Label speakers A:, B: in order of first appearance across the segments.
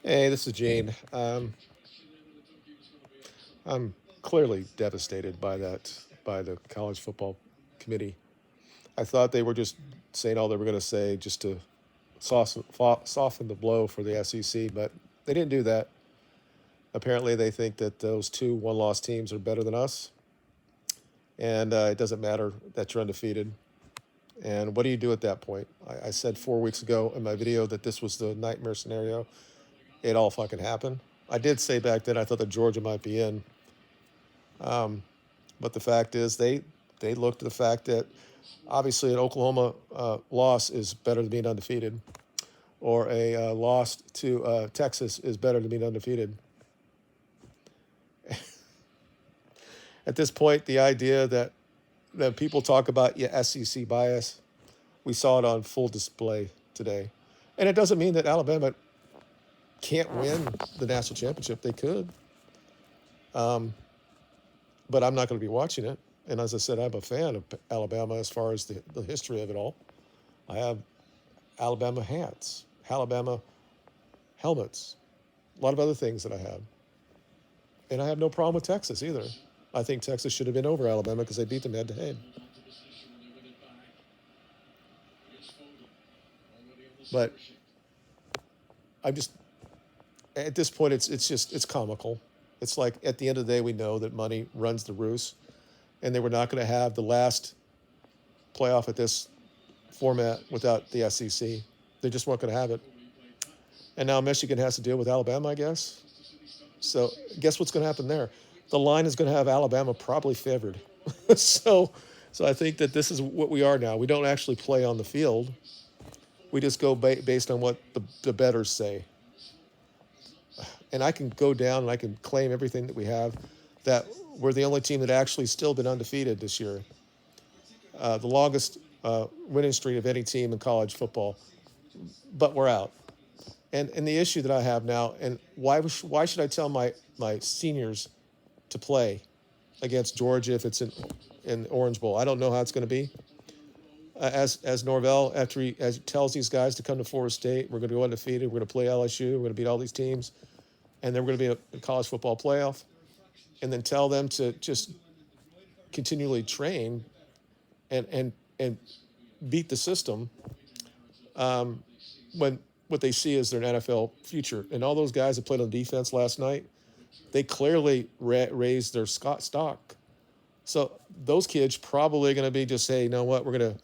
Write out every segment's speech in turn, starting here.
A: Hey, this is Gene. I'm clearly devastated by by the college football committee. I thought they were just saying all they were going to say just to soften the blow for the SEC, but they didn't do that. Apparently, they think that those two one-loss teams are better than us, and it doesn't matter that you're undefeated. And what do you do at that point? I said 4 weeks ago in my video that this was the nightmare scenario. It all fucking happened. I did say back then I thought that Georgia might be in. But the fact is, they looked at the fact that obviously an Oklahoma loss is better than being undefeated, or a loss to Texas is better than being undefeated. At this point, the idea that people talk about SEC bias, we saw it on full display today, and it doesn't mean that Alabama can't win the national championship. They could, but I'm not going to be watching it. And as I said, I'm a fan of Alabama as far as the history of it all. I have Alabama hats, Alabama helmets, a lot of other things that I have. And I have no problem with Texas either. I think Texas should have been over Alabama because they beat them head to head. But I'm just at this point, it's comical. It's like at the end of the day, we know that money runs the roost, and they were not going to have the last playoff at this format without the SEC. They just weren't going to have it. And now Michigan has to deal with Alabama, I guess. So guess what's going to happen there? The line is going to have Alabama probably favored. so, so I think that this is what we are now. We don't actually play on the field. We just go based on what the bettors say. And I can go down and I can claim everything that we have, that we're the only team that actually still been undefeated this year. The longest winning streak of any team in college football, but we're out. And the issue that I have now, and why should I tell my seniors to play against Georgia if it's in Orange Bowl? I don't know how it's going to be. As Norvell, after he tells these guys to come to Florida State, we're going to go undefeated. We're going to play LSU. We're going to beat all these teams, and then we're going to be a college football playoff, and then tell them to just continually train and beat the system when what they see is their NFL future. And all those guys that played on defense last night, they clearly raised their stock. So those kids probably going to be just say, you know what, we're going to,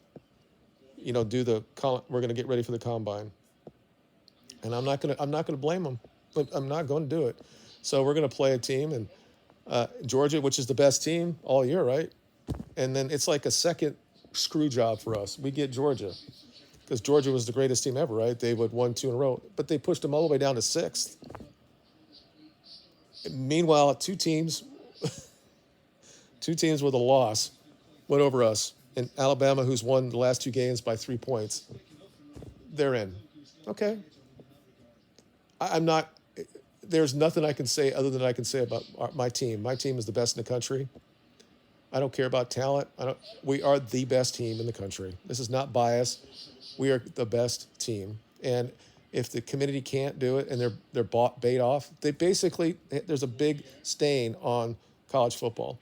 A: we're going to get ready for the combine. And I'm not going to blame them. I'm not going to do it. So we're going to play a team and Georgia, which is the best team all year, right? And then it's like a second screw job for us. We get Georgia because Georgia was the greatest team ever, right? They would won 2 in a row, but they pushed them all the way down to 6th. Meanwhile, two teams with a loss went over us. And Alabama, who's won the last 2 games by 3 points, they're in. Okay. I'm not. There's nothing I can say other than I can say about my team. My team is the best in the country. I don't care about talent. We are the best team in the country. This is not bias. We are the best team. And if the committee can't do it and they're bait off, there's a big stain on college football.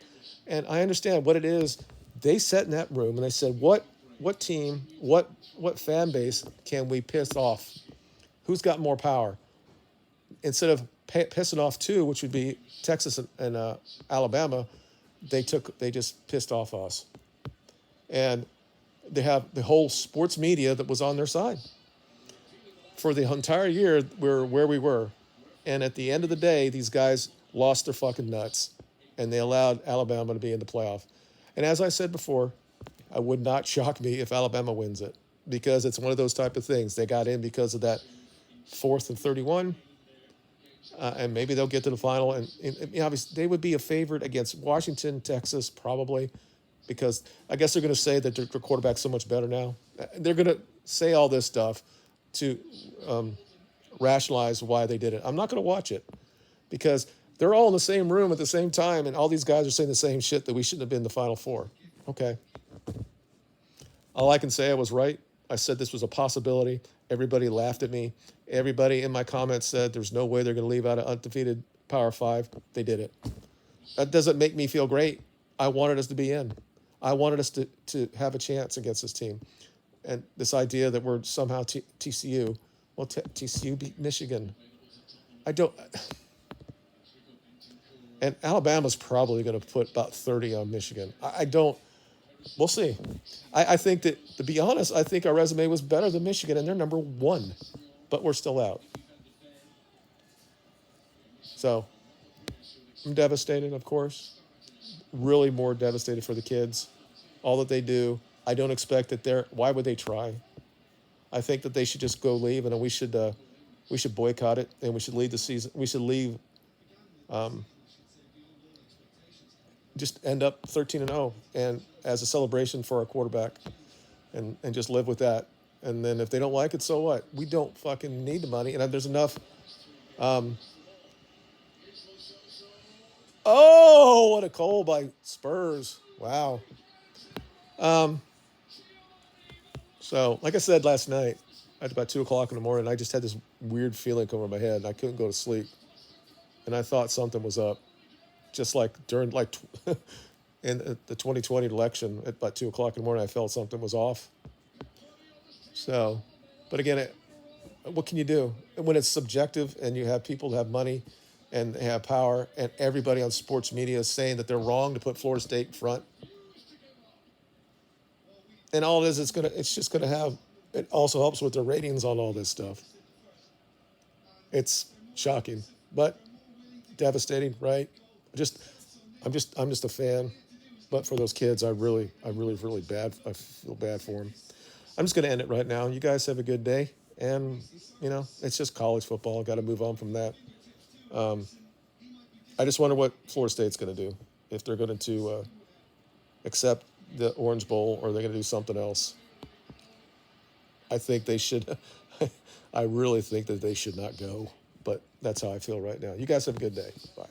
A: And I understand what it is. They sat in that room and they said, what team, what fan base can we piss off? Who's got more power? Instead of pissing off 2, which would be Texas and Alabama, they just pissed off us. And they have the whole sports media that was on their side. For the entire year, we're where we were. And at the end of the day, these guys lost their fucking nuts. And they allowed Alabama to be in the playoff. And as I said before, I would not shock me if Alabama wins it. Because it's one of those type of things. They got in because of that 4th and 31. And maybe they'll get to the final. And obviously, they would be a favorite against Washington, Texas, probably. Because I guess they're going to say that their quarterback's so much better now. They're going to say all this stuff to rationalize why they did it. I'm not going to watch it because they're all in the same room at the same time, and all these guys are saying the same shit that we shouldn't have been the Final Four. Okay. All I can say, I was right. I said this was a possibility. Everybody laughed at me. Everybody in my comments said there's no way they're going to leave out an undefeated Power Five. They did it. That doesn't make me feel great. I wanted us to be in. I wanted us to have a chance against this team. And this idea that we're somehow TCU, well, TCU beat Michigan. I don't. And Alabama's probably going to put about 30 on Michigan. I don't. We'll see. I think that, to be honest, I think our resume was better than Michigan, and they're number one, but we're still out. So I'm devastated, of course. Really more devastated for the kids. All that they do. I don't expect that they're. Why would they try? I think that they should just go leave, and we should boycott it, and we should leave the season. We should leave. Just end up 13-0, and as a celebration for our quarterback, and just live with that. And then if they don't like it, so what? We don't fucking need the money, and there's enough. Oh, what a goal by Spurs! Wow. So, like I said last night, at about 2 o'clock in the morning, I just had this weird feeling come over my head, and I couldn't go to sleep, and I thought something was up. Just like during in the 2020 election at about 2 o'clock in the morning, I felt something was off. So, but again, what can you do when it's subjective and you have people that have money and they have power, and everybody on sports media is saying that they're wrong to put Florida State in front? And all it is, it's just gonna have. It also helps with the ratings on all this stuff. It's shocking, but devastating, right? Just, I'm just a fan. But for those kids, really bad. I feel bad for them. I'm just going to end it right now. You guys have a good day, and it's just college football. Got to move on from that. I just wonder what Florida State's going to do, if they're going to accept the Orange Bowl, or they're going to do something else. I think they should. I really think that they should not go. But that's how I feel right now. You guys have a good day. Bye.